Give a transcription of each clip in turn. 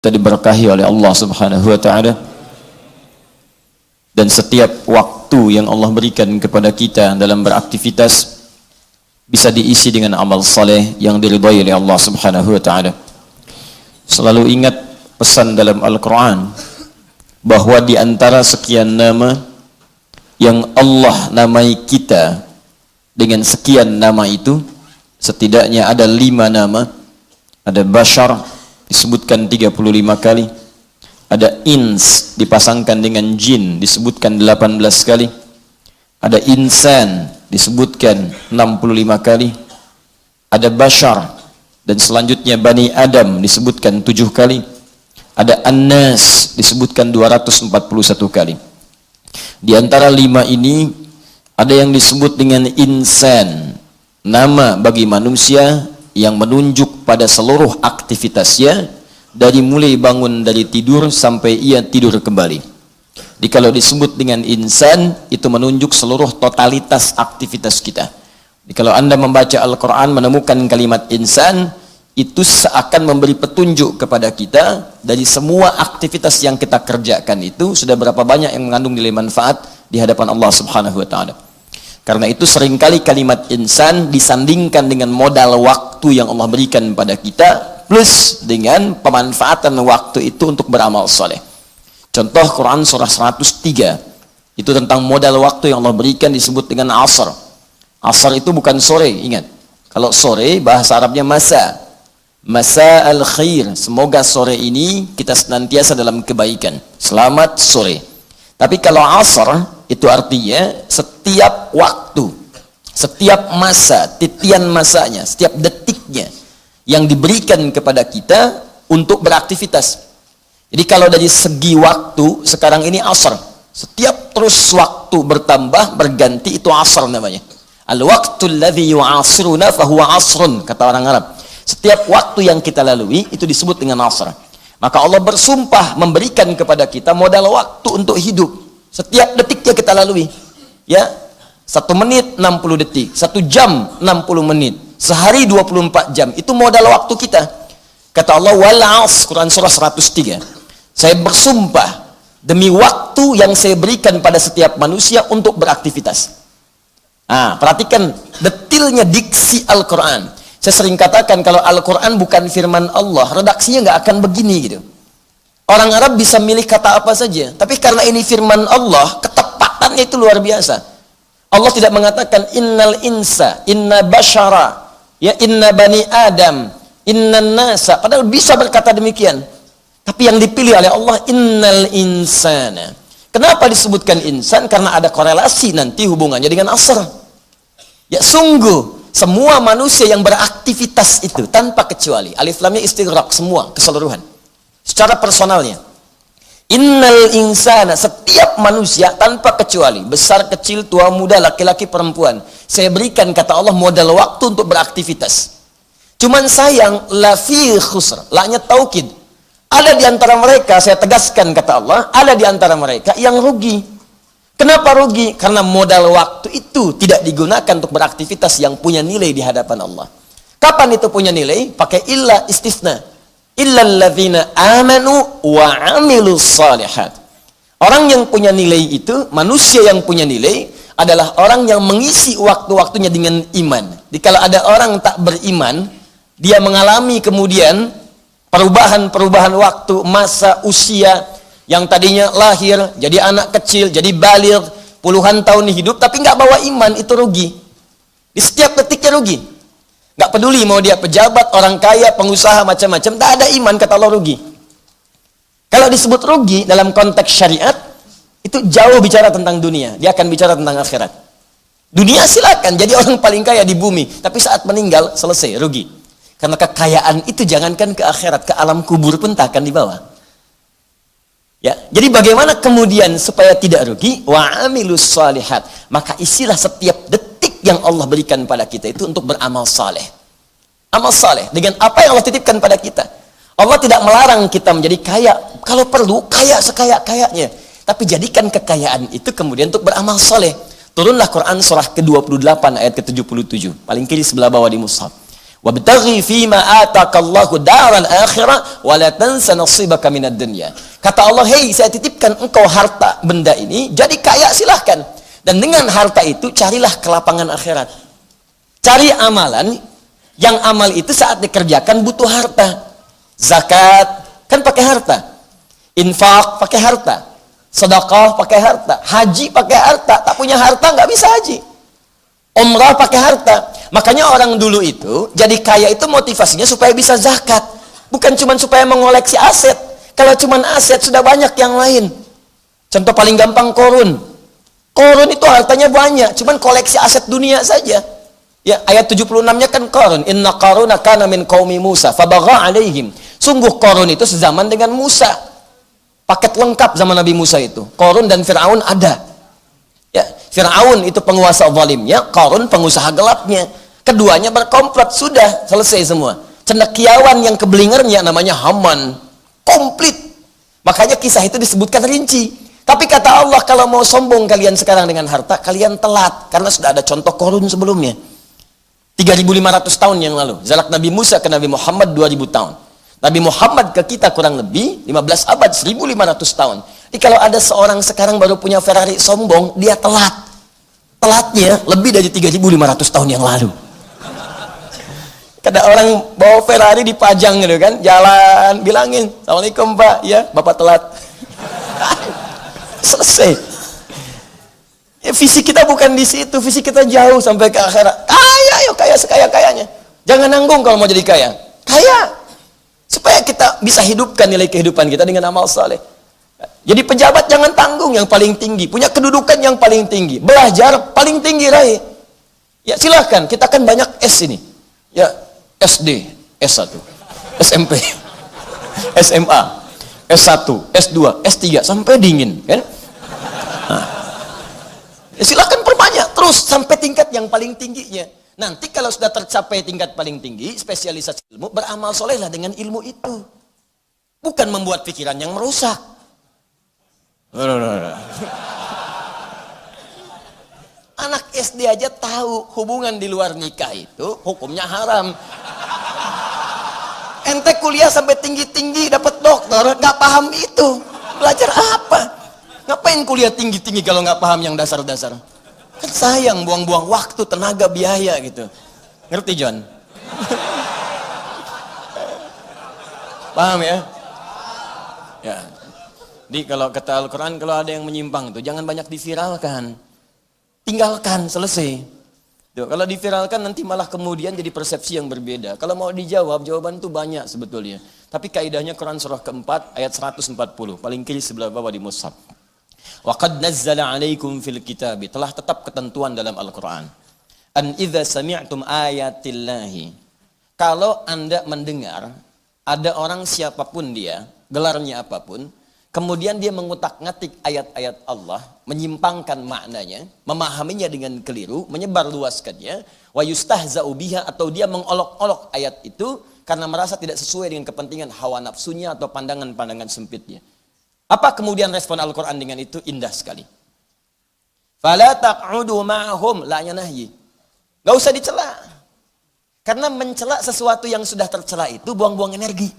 Kita diberkahi oleh Allah Subhanahu wa taala, dan setiap waktu yang Allah berikan kepada kita dalam beraktivitas bisa diisi dengan amal saleh yang diridhai oleh Allah Subhanahu wa taala. Selalu ingat pesan dalam Al-Qur'an bahwa di antara sekian nama yang Allah namai kita dengan sekian nama itu, setidaknya ada 5 nama. Ada Bashar disebutkan 35 kali, ada ins dipasangkan dengan jin disebutkan 18 kali, ada insan disebutkan 65 kali, ada bashar dan selanjutnya Bani Adam disebutkan 7 kali, ada An-Nas disebutkan 241 kali. Di antara 5 ini ada yang disebut dengan insan, nama bagi manusia yang menunjuk pada seluruh aktivitasnya dari mulai bangun dari tidur sampai ia tidur kembali. Jadi kalau disebut dengan insan, itu menunjuk seluruh totalitas aktivitas kita. Jadi kalau Anda membaca Al-Quran menemukan kalimat insan, itu seakan memberi petunjuk kepada kita dari semua aktivitas yang kita kerjakan itu sudah berapa banyak yang mengandung nilai manfaat di hadapan Allah Subhanahu wa taala. Karena itu seringkali kalimat insan disandingkan dengan modal waktu yang Allah berikan pada kita plus dengan pemanfaatan waktu itu untuk beramal soleh. Contoh Quran surah 103 itu tentang modal waktu yang Allah berikan disebut dengan asar. Asar itu bukan sore, ingat. Kalau sore bahasa Arabnya masa. Masa al-khair, semoga sore ini kita senantiasa dalam kebaikan. Selamat sore. Tapi kalau asar itu artinya setiap waktu, setiap masa, titian masanya, setiap detiknya yang diberikan kepada kita untuk beraktivitas. Jadi kalau dari segi waktu sekarang ini asar, setiap terus waktu bertambah berganti itu asar namanya. Al-waqtul ladzi yu'asiruna fahuwa asrun, kata orang Arab. Setiap waktu yang kita lalui itu disebut dengan asar. Maka Allah bersumpah memberikan kepada kita modal waktu untuk hidup. Setiap detiknya kita lalui, ya, 1 menit 60 detik, 1 jam 60 menit, sehari 24 jam, itu modal waktu kita. Kata Allah, wal 'asr, Quran surah 103, saya bersumpah demi waktu yang saya berikan pada setiap manusia untuk beraktivitas. Perhatikan detilnya diksi Al-Quran. Saya sering katakan kalau Al-Quran bukan firman Allah, redaksinya nggak akan begini gitu. Orang Arab bisa milih kata apa saja, tapi karena ini firman Allah, ketepatannya itu luar biasa. Allah tidak mengatakan innal insa, inna bashara, ya inna bani adam, inna nasa, padahal bisa berkata demikian. Tapi yang dipilih oleh Allah innal insana. Kenapa disebutkan insan? Karena ada korelasi nanti hubungannya dengan asar. Ya sungguh semua manusia yang beraktivitas itu tanpa kecuali, alif lamnya istighraq, semua keseluruhan. Secara personalnya, innal insana, setiap manusia tanpa kecuali, besar kecil tua muda laki-laki perempuan, saya berikan kata Allah modal waktu untuk beraktivitas. Cuman sayang lafi khusr, laknya taukid, ada di antara mereka, saya tegaskan kata Allah, ada di antara mereka yang rugi. Kenapa rugi? Karena modal waktu itu tidak digunakan untuk beraktivitas yang punya nilai di hadapan Allah. Kapan itu punya nilai? Pakai illa istisna. Illalladzina amanu wa amilus salihat. Orang yang punya nilai itu, manusia yang punya nilai adalah orang yang mengisi waktu-waktunya dengan iman. Jadi kalau ada orang tak beriman, dia mengalami kemudian perubahan-perubahan waktu, masa, usia, yang tadinya lahir, jadi anak kecil, jadi baligh, puluhan tahun hidup, tapi nggak bawa iman, itu rugi. Di setiap detiknya rugi. Nggak peduli mau dia pejabat, orang kaya, pengusaha, macam-macam, tak ada iman, kata Allah rugi. Kalau disebut rugi dalam konteks syariat, itu jauh bicara tentang dunia, dia akan bicara tentang akhirat. Dunia silakan, jadi orang paling kaya di bumi, tapi saat meninggal, selesai, rugi. Karena kekayaan itu jangankan ke akhirat, ke alam kubur pun tak akan dibawa. Ya, jadi bagaimana kemudian supaya tidak rugi? Wa amilus salihat. Maka isilah setiap detik yang Allah berikan pada kita itu untuk beramal saleh. Amal saleh dengan apa yang Allah titipkan pada kita. Allah tidak melarang kita menjadi kaya, kalau perlu kaya sekaya-kayanya, tapi jadikan kekayaan itu kemudian untuk beramal saleh. Turunlah Quran surah ke-28 ayat ke-77, paling kiri sebelah bawah di mushaf. Wabtaghi fima atakallahu daral akhirah wa la tansa nasibaka minad dunya. Kata Allah, "Hei, saya titipkan engkau harta benda ini, jadi kaya silahkan. Dan dengan harta itu carilah kelapangan akhirat." Cari amalan yang amal itu saat dikerjakan butuh harta. Zakat kan pakai harta. Infak pakai harta. Sedekah pakai harta. Haji pakai harta. Tak punya harta nggak bisa haji. Umrah pakai harta. Makanya orang dulu itu jadi kaya itu motivasinya supaya bisa zakat, bukan cuma supaya mengoleksi aset. Kalau cuma aset sudah banyak yang lain. Contoh paling gampang korun. Korun itu hartanya banyak, cuman koleksi aset dunia saja. Ya, ayat 76-nya kan korun. Inna qaruna kana min qaumi Musa fabagha alaihim. Sungguh korun itu sezaman dengan Musa. Paket lengkap zaman Nabi Musa itu. Korun dan Fir'aun ada. Ya, Fir'aun itu penguasa zalimnya, Qarun pengusaha gelapnya. Keduanya berkomplot, sudah selesai semua. Cendekiawan yang kebelingernya namanya Haman. Komplit. Makanya kisah itu disebutkan rinci. Tapi kata Allah, kalau mau sombong kalian sekarang dengan harta, kalian telat. Karena sudah ada contoh Qarun sebelumnya. 3.500 tahun yang lalu. Jarak Nabi Musa ke Nabi Muhammad 2.000 tahun. Nabi Muhammad ke kita kurang lebih 15 abad, 1.500 tahun. Jadi kalau ada seorang sekarang baru punya Ferrari sombong, dia telat. Telatnya lebih dari 3.500 tahun yang lalu. Kada orang bawa Ferrari dipajang gitu kan, jalan, bilangin, "Assalamualaikum Pak, ya Bapak telat." Selesai. Ya, visi kita bukan di situ, visi kita jauh sampai ke akhirat. Kaya, yuk kaya sekaya-kayanya. Jangan nanggung kalau mau jadi kaya. Kaya. Supaya kita bisa hidupkan nilai kehidupan kita dengan amal saleh. Jadi pejabat jangan tanggung yang paling tinggi, punya kedudukan yang paling tinggi, belajar paling tinggi raih. Ya silahkan, kita kan banyak S ini. Ya SD, S1, SMP, SMA, S1, S2, S3 sampai dingin, kan? Nah. Ya silahkan perbanyak terus sampai tingkat yang paling tingginya. Nanti kalau sudah tercapai tingkat paling tinggi, spesialisasi ilmu, beramal solehlah dengan ilmu itu. Bukan membuat pikiran yang merusak. Anak SD aja tahu hubungan di luar nikah itu hukumnya haram. Ente kuliah sampai tinggi-tinggi dapat doktor, nggak paham itu. Belajar apa? Ngapain kuliah tinggi-tinggi kalau nggak paham yang dasar-dasar? Kan sayang buang-buang waktu, tenaga, biaya gitu. Ngerti John? Paham ya? Ya. Jadi kalau kata Al-Quran, kalau ada yang menyimpang itu jangan banyak diviralkan. Tinggalkan, selesai. Tuh, kalau diviralkan nanti malah kemudian jadi persepsi yang berbeda. Kalau mau dijawab, jawaban itu banyak sebetulnya. Tapi kaidahnya Quran surah keempat ayat 140, paling kiri sebelah bawah di mushaf. Wa qad nazzala 'alaikum fil kitab, telah tetap ketentuan dalam Al-Qur'an. An idza sami'tum ayatillahi. Kalau Anda mendengar ada orang siapapun dia, gelarnya apapun, kemudian dia mengutak-ngatik ayat-ayat Allah, menyimpangkan maknanya, memahaminya dengan keliru, menyebarluaskannya, wa yustahza'u biha, atau dia mengolok-olok ayat itu karena merasa tidak sesuai dengan kepentingan hawa nafsunya atau pandangan-pandangan sempitnya. Apa kemudian respon Al-Quran dengan itu? Indah sekali. Fala taq'udu ma'hum, la'nya nahyi. Gak usah dicela. Karena mencela sesuatu yang sudah tercela itu buang-buang energi.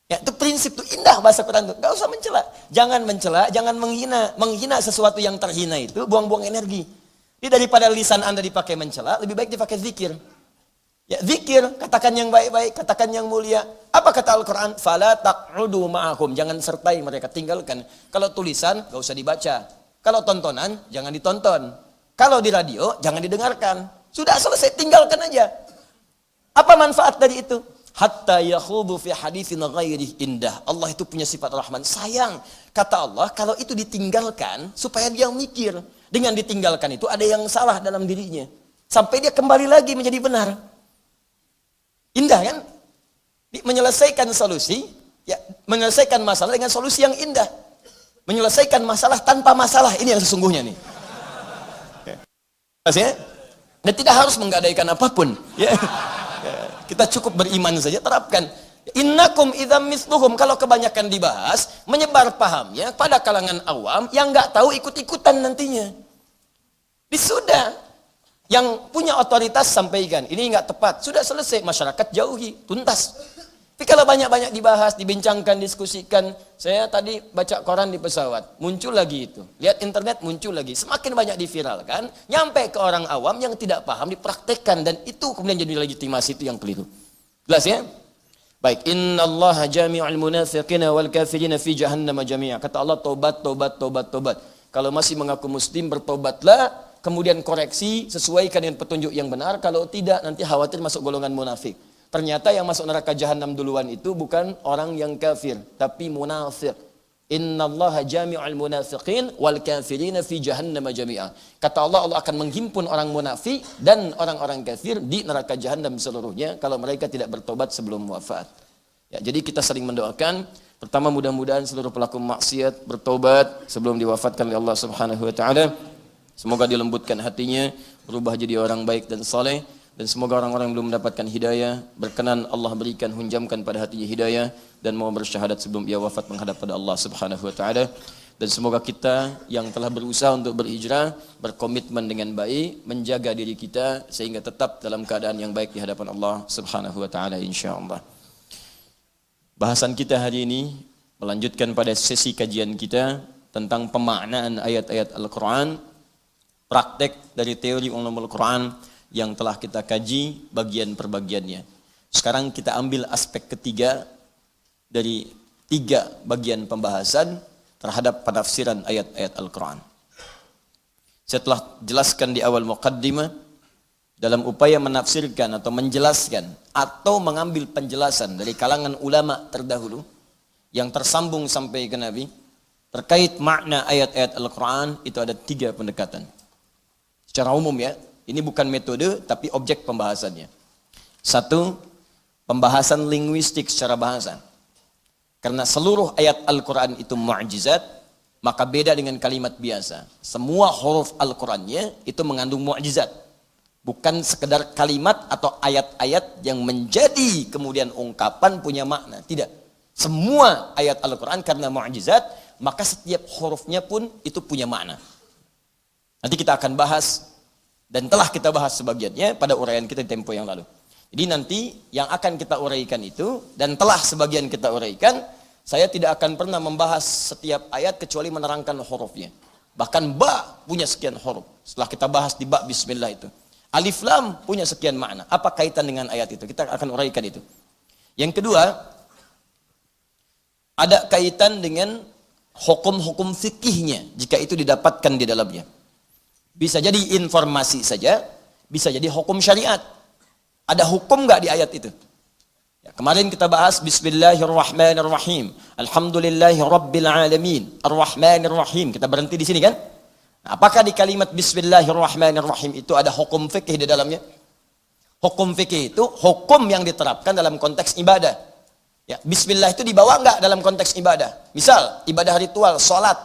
Ya, itu prinsip itu indah bahasa Quran itu. Gak usah mencela. Jangan mencela, jangan menghina. Menghina sesuatu yang terhina itu buang-buang energi. Jadi daripada lisan Anda dipakai mencela, lebih baik dipakai zikir. Ya, zikir, katakan yang baik-baik, katakan yang mulia. Apa kata Al-Quran? Fala taq'udu ma'ahum, jangan sertai mereka, tinggalkan. Kalau tulisan, gak usah dibaca. Kalau tontonan, jangan ditonton. Kalau di radio, jangan didengarkan. Sudah selesai, tinggalkan aja. Apa manfaat dari itu? Hatta yakhudu fi haditsin ghairi indah. Allah itu punya sifat Rahman. Sayang, kata Allah, kalau itu ditinggalkan, supaya dia mikir. Dengan ditinggalkan itu, ada yang salah dalam dirinya. Sampai dia kembali lagi menjadi benar. Indah kan? Menyelesaikan solusi, ya, menyelesaikan masalah dengan solusi yang indah. Menyelesaikan masalah tanpa masalah, ini yang sesungguhnya nih. Ya. Dan tidak harus menggadaikan apapun. Ya. Kita cukup beriman saja, terapkan. Innakum idzam misluhum, kalau kebanyakan dibahas, menyebar pahamnya pada kalangan awam yang nggak tahu ikut-ikutan nantinya. Sudah. Yang punya otoritas sampaikan, ini enggak tepat, sudah selesai, masyarakat jauhi, tuntas. Tapi kalau banyak-banyak dibahas, dibincangkan, diskusikan, saya tadi baca koran di pesawat, muncul lagi itu. Lihat internet, muncul lagi. Semakin banyak diviralkan, nyampe ke orang awam yang tidak paham, dipraktekkan. Dan itu kemudian jadi legitimasi, itu yang keliru. Jelas ya? Baik, innallaha jami'ul munafiqina wal kafirina fi jahannam jami'a. Kata Allah, tobat, tobat, tobat, tobat. Kalau masih mengaku muslim, bertobatlah. Kemudian koreksi, sesuaikan dengan petunjuk yang benar. Kalau tidak, nanti khawatir masuk golongan munafik. Ternyata yang masuk neraka jahanam duluan itu bukan orang yang kafir, tapi munafik. Innallaha jami'ul munafiqin wal kafirina fi jahannam jami'a. Kata Allah, Allah akan menghimpun orang munafik dan orang-orang kafir di neraka jahanam seluruhnya kalau mereka tidak bertobat sebelum wafat. Ya, jadi kita sering mendoakan, pertama mudah-mudahan seluruh pelaku maksiat bertobat sebelum diwafatkan oleh Allah Subhanahu wa taala. Semoga dilembutkan hatinya, berubah jadi orang baik dan saleh, dan semoga orang-orang yang belum mendapatkan hidayah berkenan Allah berikan, hunjamkan pada hatinya hidayah dan mau bersyahadat sebelum ia wafat menghadap pada Allah Subhanahu wa taala. Dan semoga kita yang telah berusaha untuk berhijrah berkomitmen dengan baik, menjaga diri kita sehingga tetap dalam keadaan yang baik di hadapan Allah Subhanahu wa taala insyaallah. Bahasan kita hari ini melanjutkan pada sesi kajian kita tentang pemaknaan ayat-ayat Al-Qur'an, praktek dari teori ulumul Quran yang telah kita kaji bagian per bagiannya. Sekarang kita ambil aspek ketiga dari 3 bagian pembahasan terhadap penafsiran ayat-ayat Al-Quran. Saya telah jelaskan di awal muqaddimah, dalam upaya menafsirkan atau menjelaskan atau mengambil penjelasan dari kalangan ulama terdahulu yang tersambung sampai ke Nabi terkait makna ayat-ayat Al-Quran, itu ada 3 pendekatan. Secara umum ya, ini bukan metode tapi objek pembahasannya. 1, pembahasan linguistik secara bahasa. Karena seluruh ayat Al-Quran itu mu'jizat, maka beda dengan kalimat biasa. Semua huruf Al-Qurannya itu mengandung mu'jizat. Bukan sekedar kalimat atau ayat-ayat yang menjadi kemudian ungkapan punya makna. Tidak. Semua ayat Al-Quran karena mu'jizat, maka setiap hurufnya pun itu punya makna. Nanti kita akan bahas, dan telah kita bahas sebagiannya pada uraian kita di tempo yang lalu. Jadi nanti yang akan kita uraikan itu, dan telah sebagian kita uraikan, saya tidak akan pernah membahas setiap ayat kecuali menerangkan hurufnya. Bahkan ba punya sekian huruf. Setelah kita bahas di ba bismillah itu. Alif lam punya sekian makna. Apa kaitan dengan ayat itu? Kita akan uraikan itu. Yang kedua, ada kaitan dengan hukum-hukum fikihnya jika itu didapatkan di dalamnya. Bisa jadi informasi saja, bisa jadi hukum syariat. Ada hukum nggak di ayat itu? Ya, kemarin kita bahas Bismillahirrahmanirrahim. Alhamdulillahirrabbilalamin. Ar-Rahmanirrahim. Kita berhenti di sini kan? Nah, apakah di kalimat Bismillahirrahmanirrahim itu ada hukum fikih di dalamnya? Hukum fikih itu hukum yang diterapkan dalam konteks ibadah. Ya, Bismillah itu dibawa nggak dalam konteks ibadah? Misal ibadah ritual, sholat.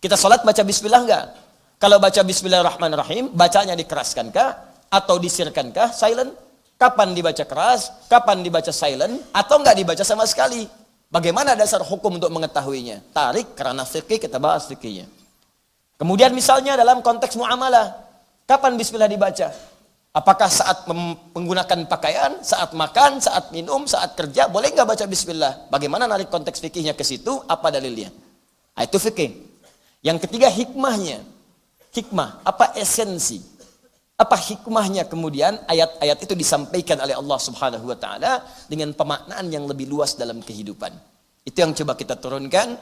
Kita sholat baca Bismillah nggak? Kalau baca Bismillahirrahmanirrahim, bacanya dikeraskankah atau disirkankah, silent? Kapan dibaca keras, kapan dibaca silent, atau enggak dibaca sama sekali? Bagaimana dasar hukum untuk mengetahuinya? Tarik kerana fikih, kita bahas fikihnya. Kemudian misalnya dalam konteks muamalah, kapan Bismillah dibaca? Apakah saat menggunakan pakaian, saat makan, saat minum, saat kerja, boleh enggak baca Bismillah? Bagaimana narik konteks fikihnya ke situ? Apa dalilnya? Nah, itu fikih. Yang ketiga, hikmahnya. Hikmah, apa esensi? Apa hikmahnya kemudian ayat-ayat itu disampaikan oleh Allah Subhanahu wa taala dengan pemaknaan yang lebih luas dalam kehidupan. Itu yang coba kita turunkan.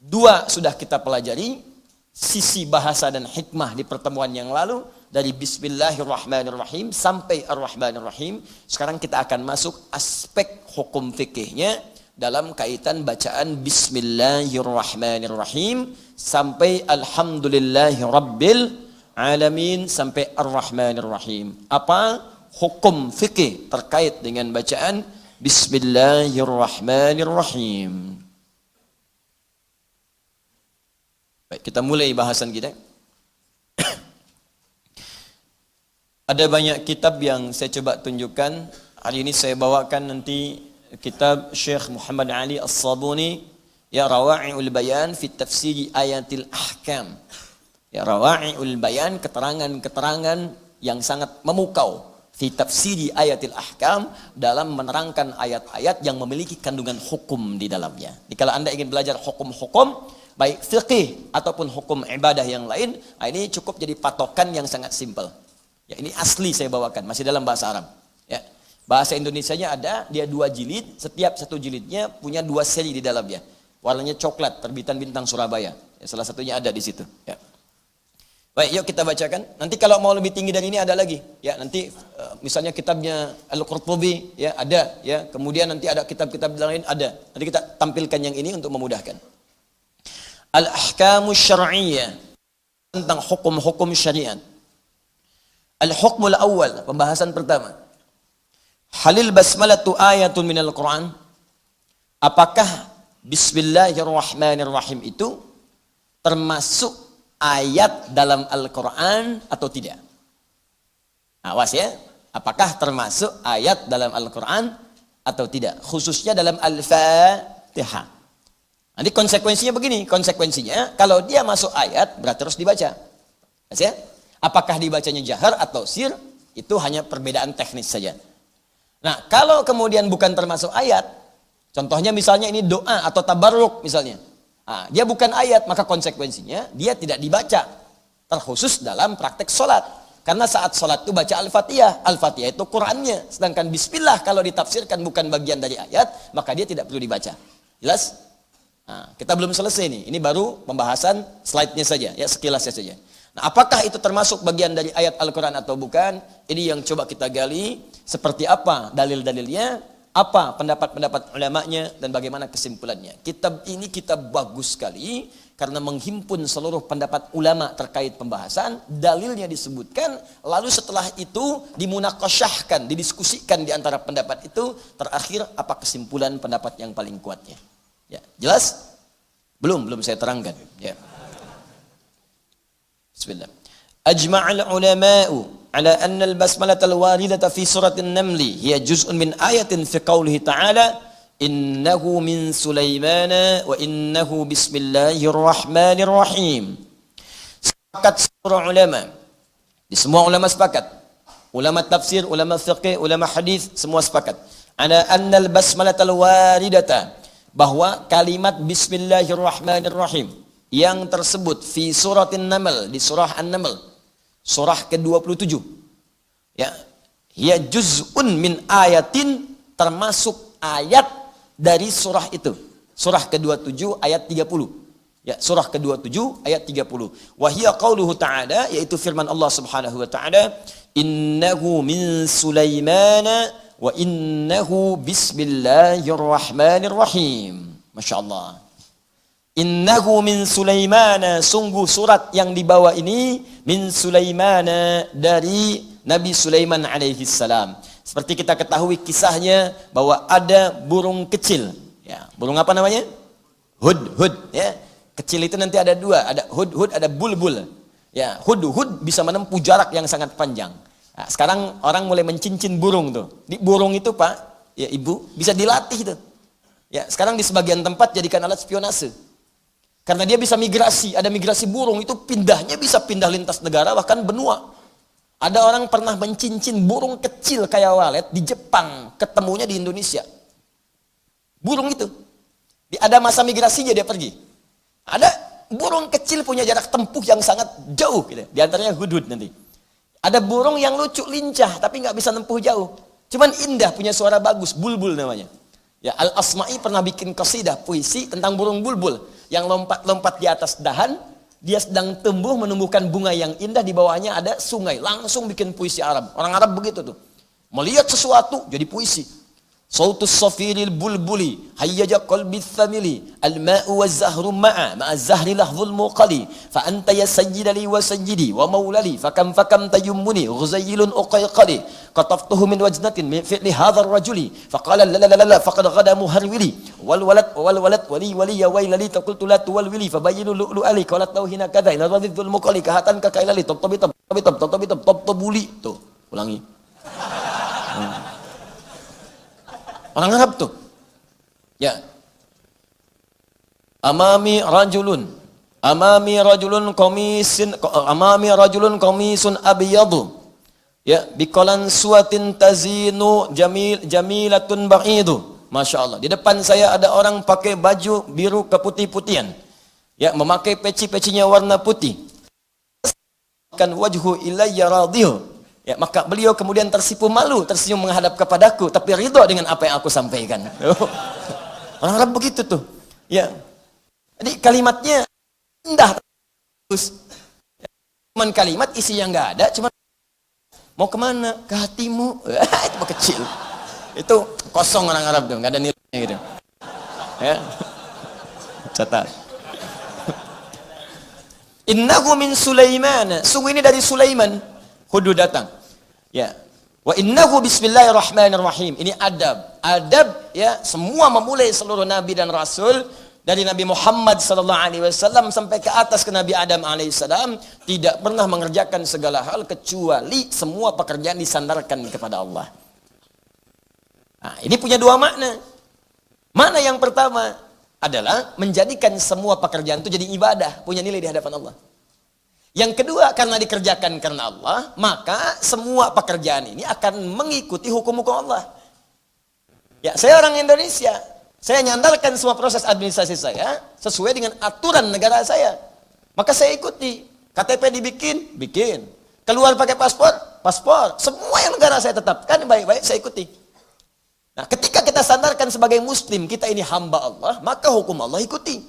2 sudah kita pelajari, sisi bahasa dan hikmah di pertemuan yang lalu, dari Bismillahirrahmanirrahim sampai Ar-Rahmanirrahim. Sekarang kita akan masuk aspek hukum fikihnya dalam kaitan bacaan Bismillahirrahmanirrahim sampai Alhamdulillahirabbil alamin sampai Ar-Rahmanirrahim. Apa hukum fikih terkait dengan bacaan Bismillahirrahmanirrahim? Baik, kita mulai bahasan kita. Ada banyak kitab yang saya coba tunjukkan. Hari ini saya bawakan nanti kitab Syekh Muhammad Ali As-Sabuni, ya Rawa'i'ul Bayan fi Tafsiri Ayatil Ahkam. Ya Rawa'i'ul Bayan, keterangan-keterangan yang sangat memukau fi tafsiri ayatil ahkam, dalam menerangkan ayat-ayat yang memiliki kandungan hukum di dalamnya. Jadi kalau Anda ingin belajar hukum-hukum baik fiqih ataupun hukum ibadah yang lain, ini cukup jadi patokan yang sangat simpel. Ya, ini asli saya bawakan, masih dalam bahasa Arab. Ya. Bahasa Indonesianya ada, dia 2 jilid, setiap satu jilidnya punya 2 seri di dalamnya. Warnanya coklat, terbitan Bintang Surabaya. Ya, salah satunya ada di situ. Ya. Baik, yuk kita bacakan. Nanti kalau mau lebih tinggi dari ini ada lagi. Ya, nanti misalnya kitabnya Al-Qurtubi ya ada ya. Kemudian nanti ada kitab-kitab lain ada. Nanti kita tampilkan yang ini untuk memudahkan. Al-ahkamus syar'iyyah, tentang hukum-hukum syariat. Al-hukmul awal, pembahasan pertama. Halil basmalatu ayatun minal Qur'an? Apakah Bismillahirrahmanirrahim itu termasuk ayat dalam Al-Quran atau tidak? Awas ya, apakah termasuk ayat dalam Al-Quran atau tidak? Khususnya dalam Al-Fatihah. Nanti konsekuensinya begini, konsekuensinya kalau dia masuk ayat berarti harus dibaca. Ya? Apakah dibacanya jahar atau sir, itu hanya perbedaan teknis saja. Nah, kalau kemudian bukan termasuk ayat, contohnya misalnya ini doa atau tabarruk misalnya. Nah, dia bukan ayat, maka konsekuensinya dia tidak dibaca, terkhusus dalam praktek sholat. Karena saat sholat itu baca Al-Fatihah. Al-Fatihah itu Qurannya. Sedangkan Bismillah kalau ditafsirkan bukan bagian dari ayat, maka dia tidak perlu dibaca. Jelas? Nah, kita belum selesai nih. Ini baru pembahasan slide-nya saja, ya sekilasnya saja. Nah, apakah itu termasuk bagian dari ayat Al-Quran atau bukan? Ini yang coba kita gali. Seperti apa dalil-dalilnya? Apa pendapat-pendapat ulamanya dan bagaimana kesimpulannya. Kitab ini kitab bagus sekali karena menghimpun seluruh pendapat ulama terkait pembahasan, dalilnya disebutkan, lalu setelah itu dimunaqasyahkan, didiskusikan di antara pendapat itu, terakhir apa kesimpulan pendapat yang paling kuatnya. Ya, jelas? Belum saya terangkan, ya. Bismillah. Ajma'al ulama'u على أن البسملة الواردة في سورة النمل هي جزء من آية في قوله تعالى إنه من سليمان وإنه بسم الله الرحمن الرحيم. Sepakat seluruh ulama, di semua ulama sepakat, ulama tafsir, ulama fiqih, ulama hadis, semua sepakat. Ala annal basmalatal waridata, bahwa kalimat Bismillahirrahmanirrahim yang tersebut fi suratin Naml, di surah An-Naml, surah ke-27, ya, ya juz'un min ayatin, termasuk ayat dari surah itu, surah ke-27 ayat 30, ya, surah ke-27 ayat 30. Wa hiya qauluhu ta'ala, yaitu firman Allah Subhanahu wa ta'ala, innahu min Sulaimana wa innahu bismillahirrahmanirrahim. Masya Allah. Innahu min Sulaimana, sungguh surat yang dibawa ini min Sulaimana, dari Nabi Sulaiman alaihi salam. Seperti kita ketahui kisahnya bahwa ada burung kecil, ya, burung apa namanya? Hudhud, ya. Kecil itu nanti ada 2, ada hudhud, ada bulbul. Ya, hudhud bisa menempuh jarak yang sangat panjang. Nah, sekarang orang mulai mencincin burung tuh. Di burung itu, Pak, ya Ibu, bisa dilatih tuh. Ya, sekarang di sebagian tempat jadikan alat spionase. Karena dia bisa migrasi, ada migrasi burung itu pindahnya bisa pindah lintas negara bahkan benua. Ada orang pernah mencincin burung kecil kayak walet di Jepang, ketemunya di Indonesia. Burung itu, ada masa migrasinya dia pergi. Ada burung kecil punya jarak tempuh yang sangat jauh, gitu. Di antaranya hudhud nanti. Ada burung yang lucu, lincah, tapi nggak bisa nempuh jauh. Cuman indah, punya suara bagus, bulbul namanya. Ya, Al-Asma'i pernah bikin qasidah puisi tentang burung bulbul yang lompat-lompat di atas dahan, dia sedang tumbuh menumbuhkan bunga yang indah, di bawahnya ada sungai, langsung bikin puisi Arab. Orang Arab begitu tuh. Melihat sesuatu jadi puisi. Sautus safiril bulbuli hayyaja qalbi thamili al-ma'u waz-zahru ma'a zahri lahzul muqali fa anta ya sayyidali wa sayyidi wa maulali fakam tayammuni ghuzaylun uqayqali qataftuhu min wajnatin min fi'li hadzal rajuli faqala la la la faqad ghada muharwili wal walad wali ya wailali taqultu la tuwalwili fabayyinu lu'lu ali qalat tauhina kadza ila radhul muqali kahatan ka kailali tabtabitab tuh ulangi. Orang Arab tuh. Ya. Amami rajulun qamisun abyadu Ya, bikolan suatin tazinu jamilatun ba'idu. Masya Allah. Di depan saya ada orang pakai baju biru keputih-putihan. Ya, memakai peci-pecinya warna putih. Kan wajhu ilayya radhiyo. Ya, maka beliau kemudian tersipu malu, tersenyum menghadap kepadaku, tapi ridho dengan apa yang aku sampaikan. Orang Arab begitu tuh. Ya. Jadi kalimatnya indah. Cuman kalimat isinya nggak ada, cuma mau kemana? Ke hatimu. Itu kecil. Itu kosong orang Arab tuh, nggak ada nilainya gitu. Ya. Catat. Innahu min Sulaiman. Sungguh ini dari Sulaiman. Hudud datang. Ya. Wa innahu bismillahirrahmanirrahim. Ini adab. Adab ya, semua memulai seluruh nabi dan rasul dari Nabi Muhammad SAW sampai ke atas ke Nabi Adam alaihissalam tidak pernah mengerjakan segala hal kecuali semua pekerjaan disandarkan kepada Allah. Nah, ini punya dua makna. Makna yang pertama adalah menjadikan semua pekerjaan itu jadi ibadah, punya nilai di hadapan Allah. Yang kedua, karena dikerjakan karena Allah, maka semua pekerjaan ini akan mengikuti hukum-hukum Allah. Ya, saya orang Indonesia. Saya nyandarkan semua proses administrasi saya sesuai dengan aturan negara saya. Maka saya ikuti. KTP dibikin, bikin. Keluar pakai paspor, paspor. Semua yang negara saya tetapkan baik-baik saya ikuti. Nah, ketika kita sandarkan sebagai muslim, kita ini hamba Allah, maka hukum Allah ikuti.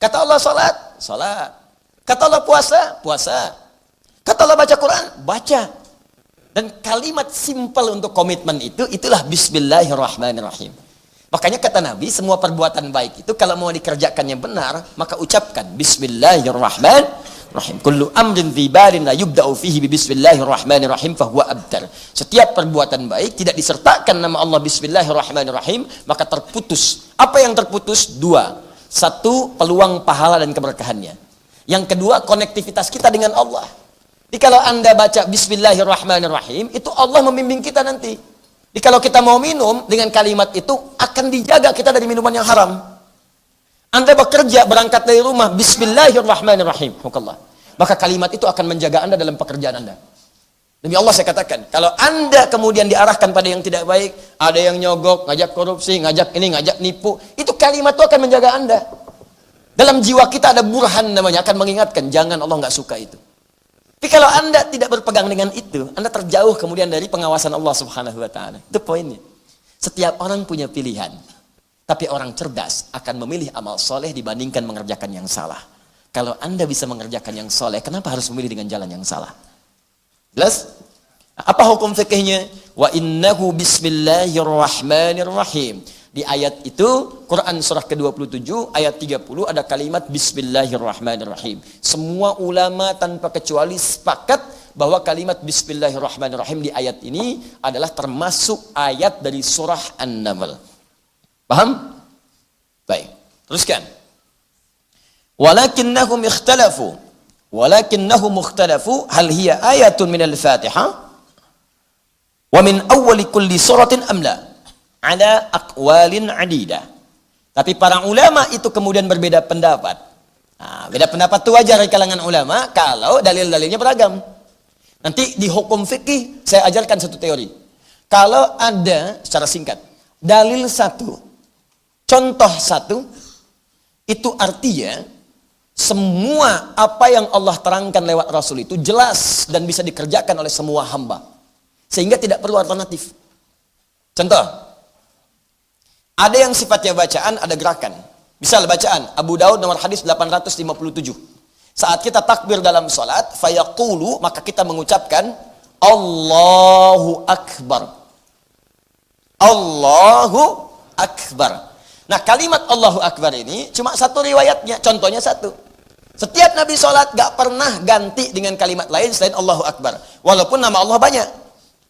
Kata Allah salat, salat. Kata Allah puasa, puasa. Kata Allah baca Quran, baca. Dan kalimat simpel untuk komitmen itu, itulah bismillahirrahmanirrahim. Makanya kata Nabi, semua perbuatan baik itu kalau mau dikerjakannya benar, maka ucapkan bismillahirrahmanirrahim. Kullu amrin dhi balin la yubda'u fihi bi bismillahirrahmanirrahim fahuwa abtar. Setiap perbuatan baik tidak disertakan nama Allah bismillahirrahmanirrahim, maka terputus. Apa yang terputus? Dua. Satu, peluang pahala dan keberkahannya. Yang kedua, konektivitas kita dengan Allah. Jadi kalau Anda baca bismillahirrahmanirrahim, itu Allah membimbing kita nanti. Jadi kalau kita mau minum dengan kalimat itu akan dijaga kita dari minuman yang haram. Anda bekerja berangkat dari rumah bismillahirrahmanirrahim, maka kalimat itu akan menjaga Anda dalam pekerjaan Anda. Demi Allah saya katakan, kalau Anda kemudian diarahkan pada yang tidak baik, ada yang nyogok, ngajak korupsi, ngajak ini, ngajak nipu, itu kalimat itu akan menjaga Anda. Dalam jiwa kita ada burhan namanya, akan mengingatkan, jangan, Allah nggak suka itu. Tapi kalau Anda tidak berpegang dengan itu, Anda terjauh kemudian dari pengawasan Allah Subhanahu wa taala. Itu poinnya. Setiap orang punya pilihan. Tapi orang cerdas akan memilih amal soleh dibandingkan mengerjakan yang salah. Kalau Anda bisa mengerjakan yang soleh, kenapa harus memilih dengan jalan yang salah? Jelas? Apa hukum fikihnya? Wa innahu bismillahirrahmanirrahim. Di ayat itu, Quran surah ke-27, ayat 30, ada kalimat bismillahirrahmanirrahim. Semua ulama tanpa kecuali sepakat bahwa kalimat bismillahirrahmanirrahim di ayat ini adalah termasuk ayat dari surah An-Naml. Paham? Baik, teruskan. Walakinnahum ikhtalafu. Walakinnahum ikhtalafu hal hiya ayatun minal Fatihah wa min awwali kulli suratin amla. Ada aqwalin adidah. Tapi para ulama itu kemudian berbeda pendapat. Nah, beda pendapat itu wajar di kalangan ulama kalau dalil-dalilnya beragam. Nanti di hukum fikih saya ajarkan satu teori. Kalau ada secara singkat dalil satu, contoh satu, itu artinya semua apa yang Allah terangkan lewat Rasul itu jelas dan bisa dikerjakan oleh semua hamba. Sehingga tidak perlu alternatif. Contoh, ada yang sifatnya bacaan, ada gerakan. Misal bacaan, Abu Daud nomor hadis 857. Saat kita takbir dalam salat, fayaqulu, maka kita mengucapkan Allahu Akbar. Allahu Akbar. Nah, kalimat Allahu Akbar ini cuma satu riwayatnya, contohnya satu. Setiap Nabi salat gak pernah ganti dengan kalimat lain selain Allahu Akbar. Walaupun nama Allah banyak.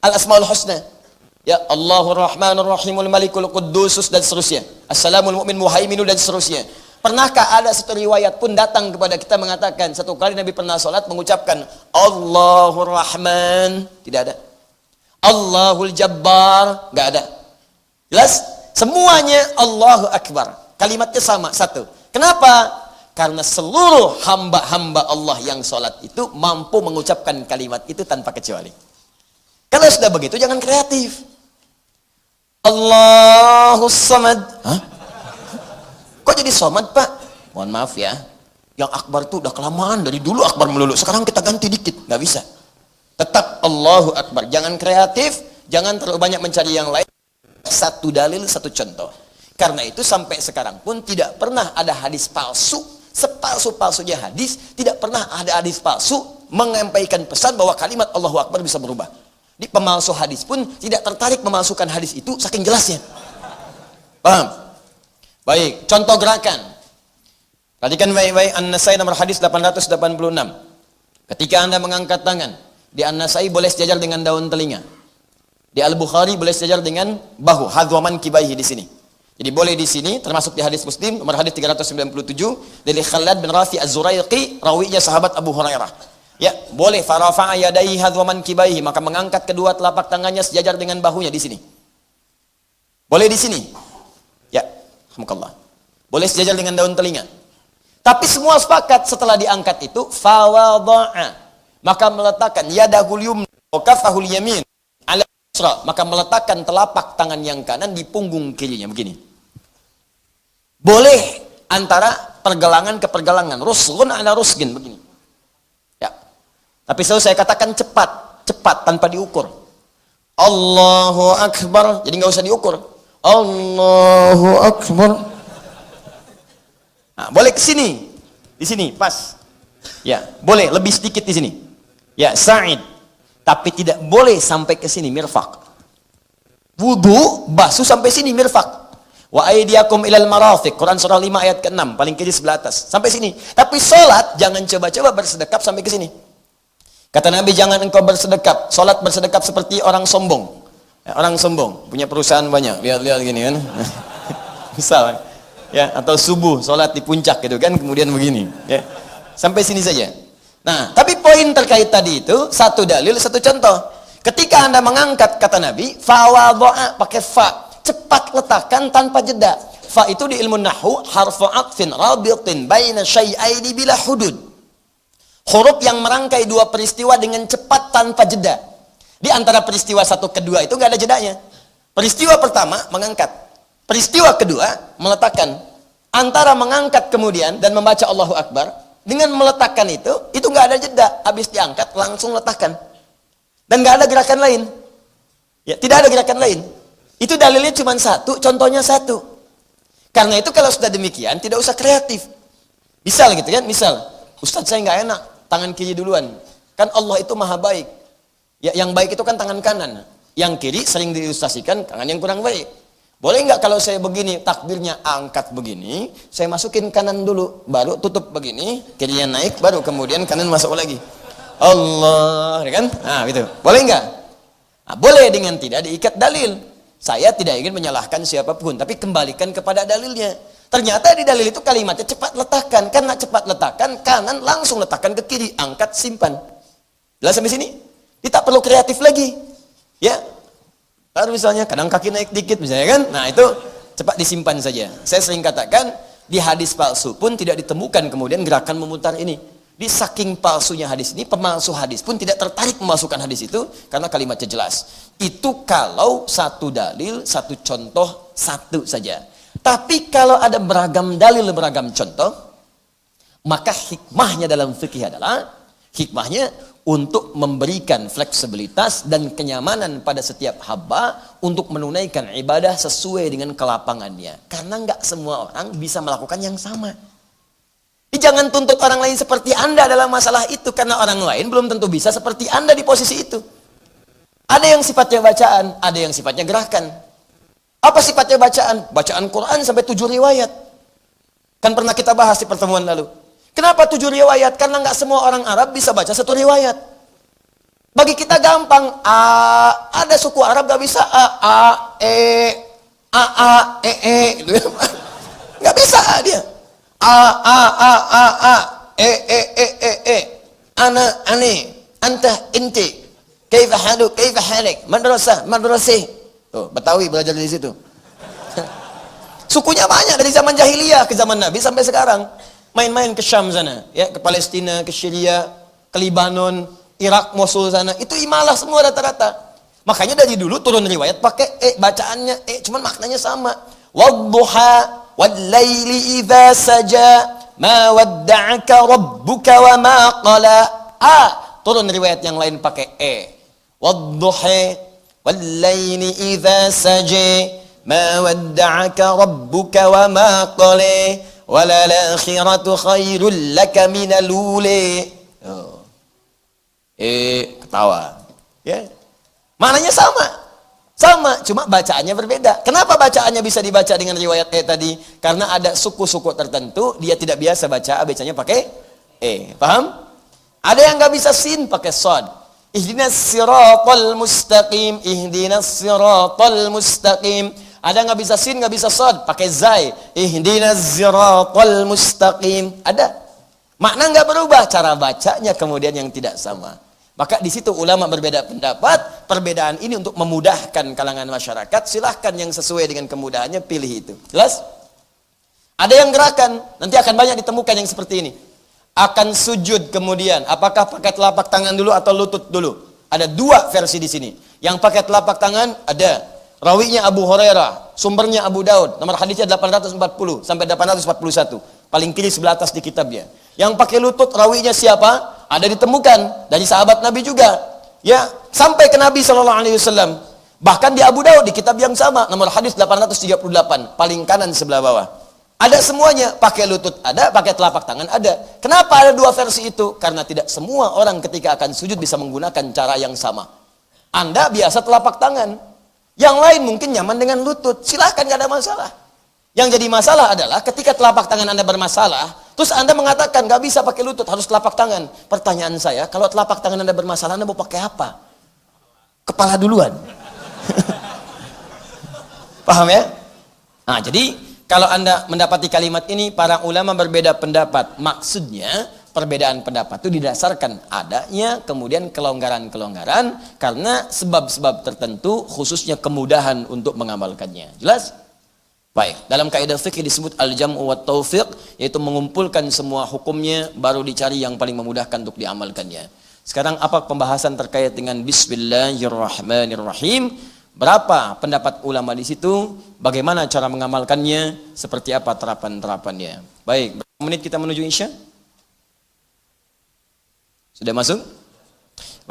Al-Asmaul Husna. Ya, Allahur Rahmanur Rahimul Malikul Quddusus dan seterusnya. Assalamul Mu'min Muhaiminul dan seterusnya. Pernahkah ada satu riwayat pun datang kepada kita mengatakan satu kali Nabi pernah salat mengucapkan Allahur Rahman? Tidak ada. Allahul Jabbar? Enggak ada. Jelas? Semuanya Allahu Akbar. Kalimatnya sama, satu. Kenapa? Karena seluruh hamba-hamba Allah yang salat itu mampu mengucapkan kalimat itu tanpa kecuali. Kalau sudah begitu jangan kreatif. Allahus Samad. Hah? Kok jadi somad, Pak? Mohon maaf ya. Yang akbar itu udah kelamaan, dari dulu akbar melulu. Sekarang kita ganti dikit, nggak bisa. Tetap Allahu Akbar. Jangan kreatif, jangan terlalu banyak mencari yang lain. Satu dalil, satu contoh. Karena itu sampai sekarang pun tidak pernah ada hadis palsu. Sepalsu-palsunya hadis, tidak pernah ada hadis palsu menyampaikan pesan bahwa kalimat Allahu Akbar bisa berubah. Di pemalsu hadis pun tidak tertarik memalsukan hadis itu saking jelasnya. Paham? Baik, contoh gerakan. Perhatikan baik-baik An-Nasai nomor hadis 886. Ketika Anda mengangkat tangan, di An-Nasai boleh sejajar dengan daun telinga. Di Al-Bukhari boleh sejajar dengan bahu, hadwaman kibaihi di sini. Jadi boleh di sini, termasuk di hadis Muslim nomor hadis 397 dari Khalad bin Rafi Az-Zuraiqi, rawinya sahabat Abu Hurairah. Ya, boleh farafa'a yadayhi hadwaman kibaihi, maka mengangkat kedua telapak tangannya sejajar dengan bahunya di sini. Boleh di sini. Ya, alhamdulillah. Boleh sejajar dengan daun telinga. Tapi semua sepakat setelah diangkat itu fawadha'a, maka meletakkan yadahul yumna wa kafahul yamin ala yusra, maka meletakkan telapak tangan yang kanan di punggung kirinya begini. Boleh antara pergelangan ke pergelangan, rusghun ala rusgin begini. Ya. Tapi selalu saya katakan cepat tanpa diukur. Allahu Akbar, jadi nggak usah diukur. Allahu Akbar. Nah, boleh ke sini. Di sini pas. Ya, boleh lebih sedikit di sini. Ya, sa'id. Tapi tidak boleh sampai ke sini mirfaq. Wudu basuh sampai sini mirfaq. Wa aydiyakum ilal marafiq. Quran surah 5 ayat ke-6, paling kiri sebelah atas. Sampai sini. Tapi salat jangan coba-coba bersedekap sampai ke sini. Kata Nabi, jangan engkau bersedekap. Salat bersedekap seperti orang sombong. Ya, orang sombong, punya perusahaan banyak. Lihat-lihat gini kan. Misal, ya, atau subuh salat di puncak gitu kan, kemudian begini, ya. Sampai sini saja. Nah, tapi poin terkait tadi itu satu dalil, satu contoh. Ketika Anda mengangkat kata Nabi, fawadha'a pakai fa, cepat letakkan tanpa jeda. Fa itu di ilmu nahwu harfu atfin rabitin baina syai'aini bila hudud. Huruf yang merangkai dua peristiwa dengan cepat tanpa jeda. Di antara peristiwa satu kedua itu nggak ada jedanya. Peristiwa pertama mengangkat, peristiwa kedua meletakkan. Antara mengangkat kemudian dan membaca Allahu Akbar dengan meletakkan itu nggak ada jeda. Habis diangkat langsung letakkan. Dan nggak ada gerakan lain. Ya, tidak ada gerakan lain. Itu dalilnya cuma satu, contohnya satu. Karena itu kalau sudah demikian tidak usah kreatif. Misal gitu kan, misal Ustadz saya nggak enak tangan kiri duluan. Kan Allah itu maha baik. Ya, yang baik itu kan tangan kanan. Yang kiri sering diilustrasikan tangan yang kurang baik. Boleh nggak kalau saya begini, takbirnya angkat begini, saya masukin kanan dulu, baru tutup begini, kirinya naik, baru kemudian kanan masuk lagi. Allah, kan? Nah, gitu. Boleh nggak? Nah, boleh dengan tidak diikat dalil. Saya tidak ingin menyalahkan siapapun, tapi kembalikan kepada dalilnya. Ternyata di dalil itu kalimatnya cepat letakkan. Karena cepat letakkan, kanan langsung letakkan ke kiri, angkat, simpan. Jelas sampai sini? Tidak perlu kreatif lagi. Ya. Baru misalnya kadang kaki naik dikit misalnya kan. Nah, itu cepat disimpan saja. Saya sering katakan di hadis palsu pun tidak ditemukan kemudian gerakan memutar ini. Di saking palsunya hadis ini, pemalsu hadis pun tidak tertarik memasukkan hadis itu karena kalimatnya jelas. Itu kalau satu dalil, satu contoh, satu saja. Tapi kalau ada beragam dalil, beragam contoh, maka hikmahnya dalam fikih adalah hikmahnya untuk memberikan fleksibilitas dan kenyamanan pada setiap hamba untuk menunaikan ibadah sesuai dengan kelapangannya. Karena nggak semua orang bisa melakukan yang sama. Jangan tuntut orang lain seperti Anda dalam masalah itu, karena orang lain belum tentu bisa seperti Anda di posisi itu. Ada yang sifatnya bacaan, ada yang sifatnya gerakan. Apa sifatnya bacaan? Bacaan Quran sampai 7 riwayat. Kan pernah kita bahas di pertemuan lalu. Kenapa 7 riwayat? Karena nggak semua orang Arab bisa baca 1 riwayat. Bagi kita gampang. Ada suku Arab nggak bisa nggak bisa dia. Ana, ane, anta, inti, kaifa halu, kaifa halik, madrasah, madrasih. Tuh, Betawi belajar dari situ. Sukunya banyak dari zaman jahiliyah ke zaman Nabi sampai sekarang. Main-main ke Syam sana, ya, ke Palestina, ke Syria, ke Libanon, Irak, Mosul sana. Itu imalah semua rata-rata. Makanya dari dulu turun riwayat pakai bacaannya cuman maknanya sama. Wadduha wal-laili idza saja ma wadda'aka rabbuka wa ma qala. Turun riwayat yang lain pakai Wadduha wal-laili idza saja ma wadda'aka rabbuka wa ma qala wala al-akhiratu khairul laka minal ula. Ketawa. Ya. Maknanya sama, cuma bacaannya berbeda. Kenapa bacaannya bisa dibaca dengan riwayat tadi? Karena ada suku-suku tertentu dia tidak biasa baca bacanya pakai paham? Ada yang nggak bisa sin pakai sod. Ihdinas siratal mustaqim, ihdinas siratal mustaqim. Ada nggak bisa sin, nggak bisa sod, pakai zai. Ihdinas siratal mustaqim. Ada. Makna nggak berubah, cara bacanya kemudian yang tidak sama. Maka di situ ulama berbeda pendapat. Perbedaan ini untuk memudahkan kalangan masyarakat. Silahkan yang sesuai dengan kemudahannya pilih itu. Jelas? Ada yang gerakan, nanti akan banyak ditemukan yang seperti ini. Akan sujud kemudian, apakah pakai telapak tangan dulu atau lutut dulu? Ada dua versi di sini. Yang pakai telapak tangan ada. Rawinya Abu Hurairah, sumbernya Abu Daud, nomor hadisnya 840 sampai 841. Paling kiri sebelah atas di kitabnya. Yang pakai lutut rawinya siapa? Ada ditemukan dari sahabat Nabi juga. Ya, sampai ke Nabi SAW. Bahkan di Abu Daud di kitab yang sama, nomor hadis 838, paling kanan sebelah bawah. Ada semuanya, pakai lutut ada, pakai telapak tangan ada. Kenapa ada dua versi itu? Karena tidak semua orang ketika akan sujud bisa menggunakan cara yang sama. Anda biasa telapak tangan. Yang lain mungkin nyaman dengan lutut. Silahkan, gak ada masalah. Yang jadi masalah adalah ketika telapak tangan Anda bermasalah, terus Anda mengatakan gak bisa pakai lutut, harus telapak tangan. Pertanyaan saya, kalau telapak tangan Anda bermasalah, Anda mau pakai apa? Kepala duluan. Paham ya? Nah, jadi kalau Anda mendapati kalimat ini, para ulama berbeda pendapat. Maksudnya, perbedaan pendapat itu didasarkan adanya kemudian kelonggaran-kelonggaran karena sebab-sebab tertentu, khususnya kemudahan untuk mengamalkannya. Jelas? Baik, dalam kaidah fikih disebut al-jam'u wa taufiq, yaitu mengumpulkan semua hukumnya baru dicari yang paling memudahkan untuk diamalkannya. Sekarang apa pembahasan terkait dengan bismillahirrahmanirrahim? Berapa pendapat ulama di situ? Bagaimana cara mengamalkannya? Seperti apa terapan-terapannya? Baik, berapa menit kita menuju Isya? Sudah masuk?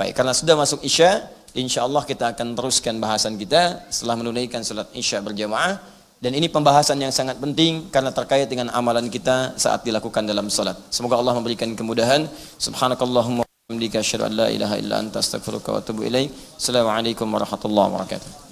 Baik, karena sudah masuk Isya, insyaallah kita akan teruskan bahasan kita setelah menunaikan salat Isya berjamaah. Dan ini pembahasan yang sangat penting karena terkait dengan amalan kita saat dilakukan dalam salat. Semoga Allah memberikan kemudahan. Subhanakallahumma wa bihamdika asyhadu an la ilaha illa anta astaghfiruka wa atubu ilaik. Assalamualaikum warahmatullahi wabarakatuh.